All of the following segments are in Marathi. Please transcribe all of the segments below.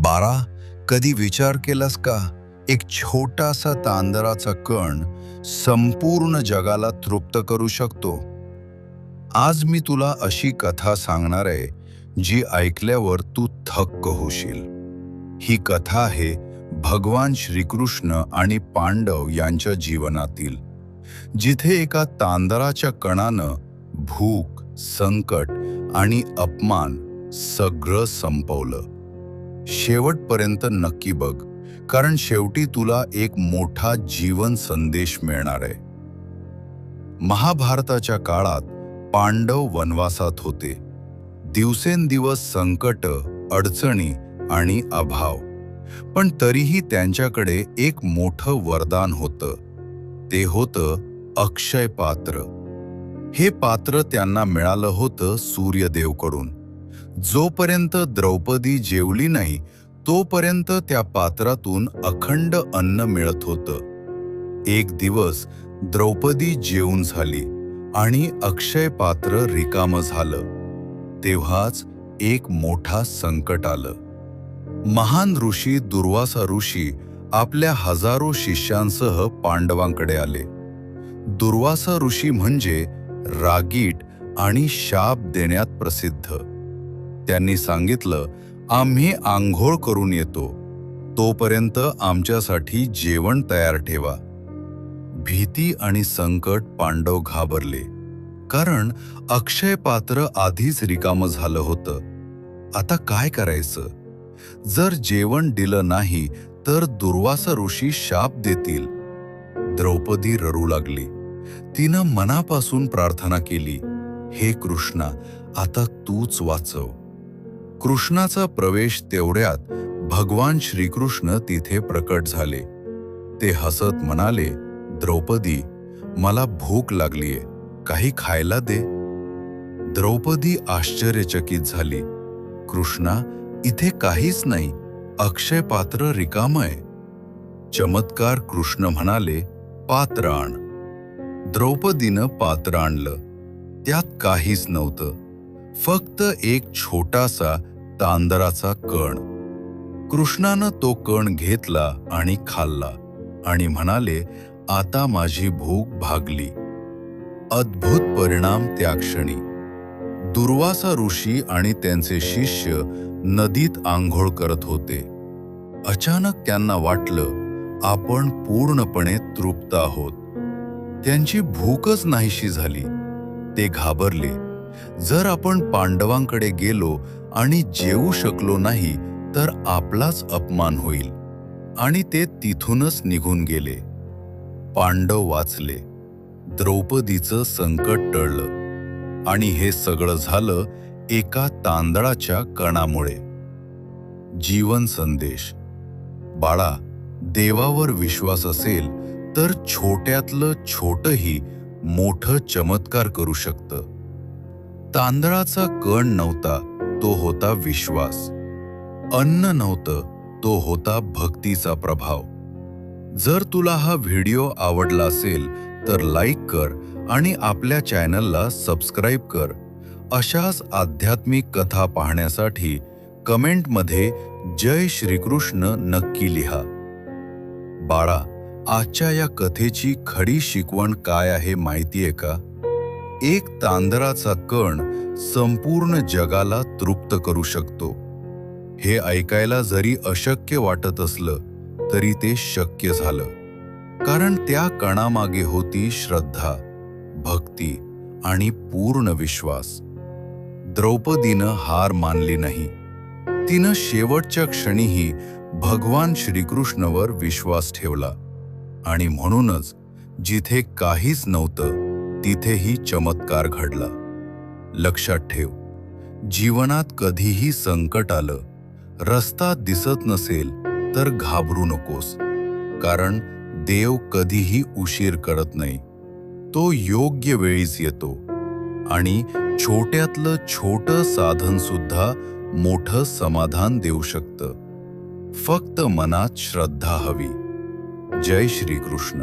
बारा, कधी विचार केलास का? एक छोटासा तांदळाचा कण संपूर्ण जगाला तृप्त करू शकतो. आज मी तुला अशी कथा सांगणार आहे जी ऐकल्यावर तू थक्क होशील. ही कथा आहे भगवान श्रीकृष्ण आणि पांडव यांच्या जीवनातील, जिथे एका तांदळाच्या कणानं भूक, संकट आणि अपमान सगळं संपवलं. शेवटपर्यंत नक्की बघ, कारण शेवटी तुला एक मोठा जीवन संदेश मिळणार आहे. महाभारताच्या काळात पांडव वनवासात होते. दिवसेंदिवस संकट, अडचणी आणि अभाव, पण तरीही त्यांच्याकडे एक मोठं वरदान होतं. ते होतं अक्षय पात्र. हे पात्र त्यांना मिळालं होतं सूर्यदेवकडून. जोपर्यंत द्रौपदी जेवली नाही तोपर्यंत त्या पात्रातून अखंड अन्न मिळत होतं. एक दिवस द्रौपदी जेवून झाली आणि अक्षय पात्र रिकामं झालं. तेव्हाच एक मोठा संकट आलं. महान ऋषी दुर्वासा ऋषी आपल्या हजारो शिष्यांसह पांडवांकडे आले. दुर्वासा ऋषी म्हणजे रागीट आणि शाप देण्यात प्रसिद्ध. त्यांनी सांगितलं, आम्ही आंघोळ करून येतो, तोपर्यंत आमच्यासाठी जेवण तयार ठेवा. भीती आणि संकट पांडव घाबरले, कारण अक्षय पात्र आधीच रिकामं झालं होतं. आता काय करायचं? जर जेवण दिलं नाही तर दुर्वासा ऋषी शाप देतील. द्रौपदी रडू लागली. तिनं मनापासून प्रार्थना केली, हे कृष्णा, आता तूच वाचव. कृष्णाचा प्रवेश तेवढ्यात भगवान श्रीकृष्ण तिथे प्रकट झाले. ते हसत म्हणाले, द्रौपदी, मला भूक लागलीये, काही खायला दे. द्रौपदी आश्चर्यचकित झाली. कृष्णा, इथे काहीच नाही, अक्षय पात्र रिकामं आहे. चमत्कार. कृष्ण म्हणाले, पात्र आण. द्रौपदीनं पात्र आणलं. त्यात काहीच नव्हतं, फक्त एक छोटासा तांदळाचा कण. कृष्णानं तो कण घेतला आणि खाल्ला आणि म्हणाले, आता माझी भूक भागली. अद्भुत परिणाम त्या क्षणी. दुर्वासा ऋषी आणि त्यांचे शिष्य नदीत आंघोळ करत होते. अचानक त्यांना वाटलं, आपण पूर्णपणे तृप्त आहोत. त्यांची भूकच नाहीशी झाली. ते घाबरले. जर आपण पांडवांकडे गेलो आणि जेवू शकलो नाही तर आपलाच अपमान होईल, आणि ते तिथूनच निघून गेले. पांडव वाचले. द्रौपदीचं संकट टळलं, आणि हे सगळं झालं एका तांदळाच्या कणामुळे. जीवन संदेश. बाळा, देवावर विश्वास असेल तर छोट्यातलं छोटंही मोठं चमत्कार करू शकतं. तांदळाचा कण नव्हता, तो होता विश्वास. अन्न नव्हतं, तो होता भक्तीचा प्रभाव. जर तुला हा व्हिडिओ आवडला असेल तर लाईक कर आणि आपल्या चॅनलला सबस्क्राईब कर. अशाच आध्यात्मिक कथा पाहण्यासाठी कमेंटमध्ये जय श्रीकृष्ण नक्की लिहा. बाळा, आजच्या या कथेची खरी शिकवण काय आहे माहितीये का? एक तांदळाचा कण संपूर्ण जगाला तृप्त करू शकतो. हे ऐकायला जरी अशक्य वाटत असलं तरी ते शक्य झालं, कारण त्या कणामागे होती श्रद्धा, भक्ती आणि पूर्ण विश्वास. द्रौपदीनं हार मानली नाही. तिनं शेवटच्या क्षणीही भगवान श्रीकृष्णावर विश्वास ठेवला, आणि म्हणूनच जिथे काहीच नव्हतं तिथेही चमत्कार घडला. लक्षात ठेव, जीवनात कधीही संकट आलं, रस्ता दिसत नसेल तर घाबरू नकोस, कारण देव कधीही उशीर करत नाही. तो योग्य वेळीच येतो, आणि छोट्यातलं छोटं साधन सुद्धा मोठं समाधान देऊ शकतं. फक्त मनात श्रद्धा हवी. जय श्रीकृष्ण.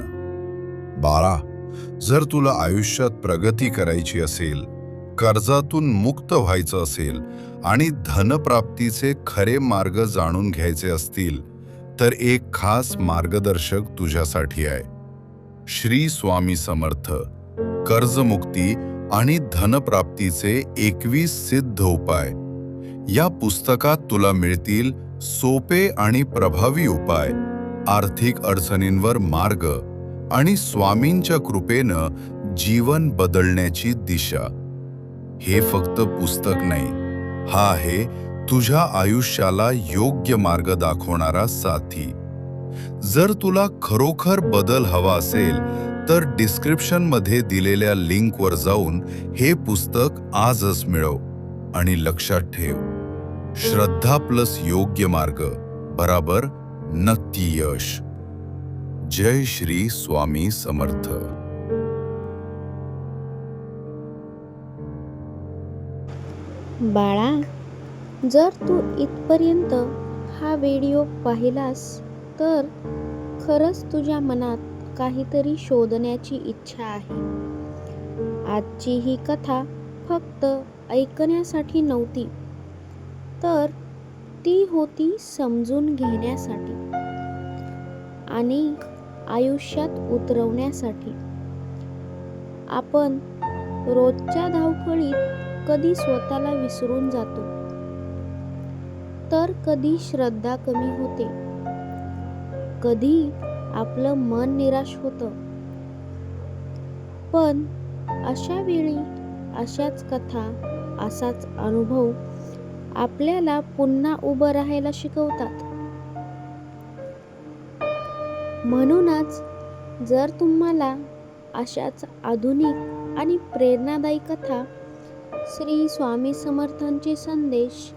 बाळा, जर तुला आयुष्यात प्रगती करायची असेल, कर्जातून मुक्त व्हायचं असेल आणि धनप्राप्तीचे खरे मार्ग जाणून घ्यायचे असतील तर एक खास मार्गदर्शक तुझ्यासाठी आहे. श्री स्वामी समर्थ, कर्जमुक्ती आणि धनप्राप्तीचे 21 सिद्ध उपाय. या पुस्तकात तुला मिळतील सोपे आणि प्रभावी उपाय, आर्थिक अडचणींवर मार्ग आणि स्वामींच्या कृपेनं जीवन बदलण्याची दिशा. हे फक्त पुस्तक नाही, हा आहे तुझ्या आयुष्याला योग्य मार्ग दाखवणारा साथी. जर तुला खरोखर बदल हवा असेल तर डिस्क्रिप्शनमध्ये दिलेल्या लिंकवर जाऊन हे पुस्तक आजच मिळव. आणि लक्षात ठेव, श्रद्धा प्लस योग्य मार्ग बराबर नक्की यश. जय श्री स्वामी समर्थ. बाळा, जर तू इथपर्यंत हा व्हिडिओ पाहिलास तर खरंच तुझ्या मनात काहीतरी शोधण्याची इच्छा आहे. आजची ही कथा फक्त ऐकण्यासाठी नव्हती, तर ती होती समजून घेण्यासाठी आणि आयुष्यात उतरवण्यासाठी. आपण रोजच्या धावपळीत कधी स्वतःला विसरून जातो, तर कधी श्रद्धा कमी होते, कधी आपलं मन निराश होतं. पण अशा वेळी अशाच कथा, असाच अनुभव आपल्याला पुन्हा उभं राहायला शिकवतात. म्हणूनच जर तुम्हाला अशाच आधुनिक आणि प्रेरणादायी कथा, श्री स्वामी समर्थांचे संदेश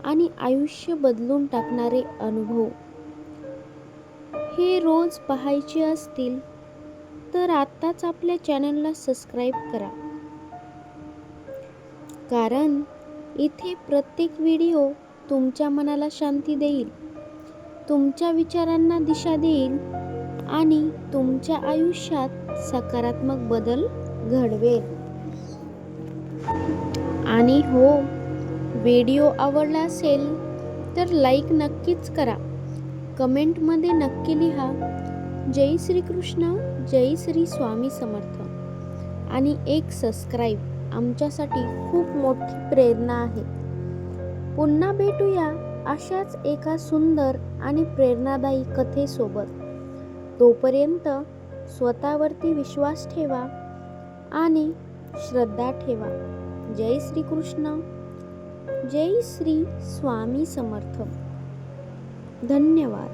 आणि आयुष्य बदलून टाकणारे अनुभव हे रोज पाहायचे असतील तर आत्ताच आपल्या चॅनलला सबस्क्राईब करा. कारण इथे प्रत्येक व्हिडिओ तुमच्या मनाला शांती देईल, तुमच्या विचारांना दिशा देईल आणि तुमच्या आयुष्यात सकारात्मक बदल घडवेल. आणि हो, व्हिडिओ आवडला असेल तर लाईक नक्कीच करा. कमेंटमध्ये नक्की लिहा जय श्री कृष्ण, जय श्री स्वामी समर्थ आणि एक सबस्क्राईब आमच्यासाठी खूप मोठी प्रेरणा आहे. पुन्हा भेटूया अशाच एका सुंदर आणि प्रेरणादायी कथेसोबत. तोपर्यंत स्वतःवरती विश्वास ठेवा आणि श्रद्धा ठेवा. जय श्री कृष्ण, जय श्री स्वामी समर्थ. धन्यवाद.